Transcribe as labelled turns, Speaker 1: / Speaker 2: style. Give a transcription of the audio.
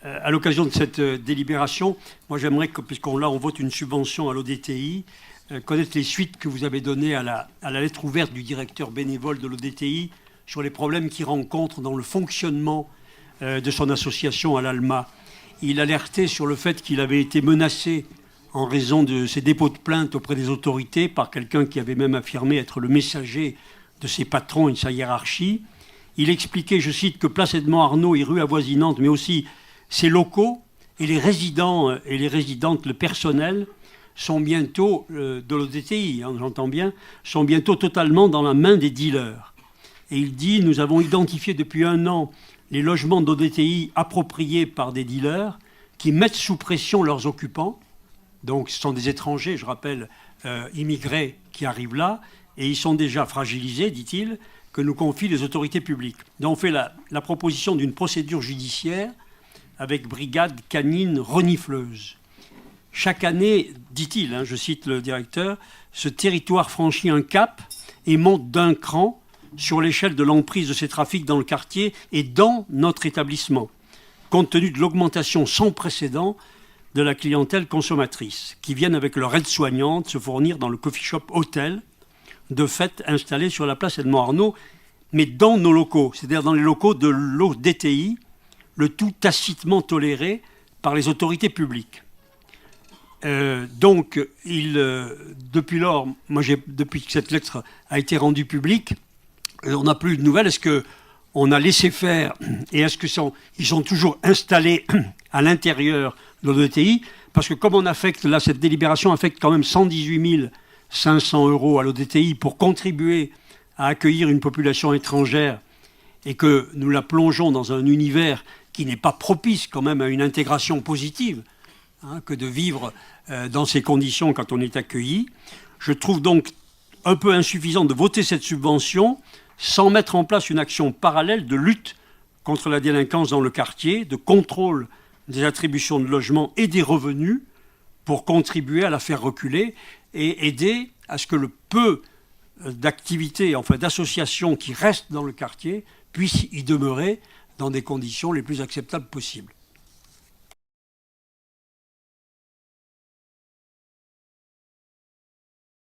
Speaker 1: À l'occasion de cette délibération, moi j'aimerais que, on vote une subvention à l'ODTI, connaître les suites que vous avez données à la lettre ouverte du directeur bénévole de l'ODTI sur les problèmes qu'il rencontre dans le fonctionnement de son association à l'ALMA. Il alertait sur le fait qu'il avait été menacé en raison de ses dépôts de plainte auprès des autorités par quelqu'un qui avait même affirmé être le messager de ses patrons et de sa hiérarchie. Il expliquait, je cite, que Place Edmond-Arnault et rues avoisinantes, mais aussi ses locaux et les résidents et les résidentes, le personnel, sont bientôt, de l'ODTI, j'entends bien, sont bientôt totalement dans la main des dealers. Et il dit, nous avons identifié depuis 1 an les logements d'ODTI appropriés par des dealers qui mettent sous pression leurs occupants. Donc ce sont des étrangers, je rappelle, immigrés qui arrivent là, et ils sont déjà fragilisés, dit-il, que nous confient les autorités publiques. Donc on fait la proposition d'une procédure judiciaire avec brigade canine renifleuse. Chaque année, dit-il, je cite le directeur, ce territoire franchit un cap et monte d'un cran sur l'échelle de l'emprise de ces trafics dans le quartier et dans notre établissement, compte tenu de l'augmentation sans précédent de la clientèle consommatrice, qui viennent avec leur aide-soignante se fournir dans le coffee shop hôtel, de fait installé sur la place Edmond-Arnault, mais dans nos locaux, c'est-à-dire dans les locaux de l'ODTI, le tout tacitement toléré par les autorités publiques. Donc, depuis lors, depuis que cette lettre a été rendue publique, on n'a plus de nouvelles. Est-ce qu'on a laissé faire et est-ce qu'ils sont toujours installés à l'intérieur de l'ODTI? Parce que comme on affecte, là, cette délibération affecte quand même 118 500 € à l'ODTI pour contribuer à accueillir une population étrangère et que nous la plongeons dans un univers qui n'est pas propice quand même à une intégration positive, que de vivre dans ces conditions quand on est accueilli. Je trouve donc un peu insuffisant de voter cette subvention sans mettre en place une action parallèle de lutte contre la délinquance dans le quartier, de contrôle des attributions de logements et des revenus pour contribuer à la faire reculer et aider à ce que le peu d'activités, enfin d'associations qui restent dans le quartier puissent y demeurer dans des conditions les plus acceptables possibles.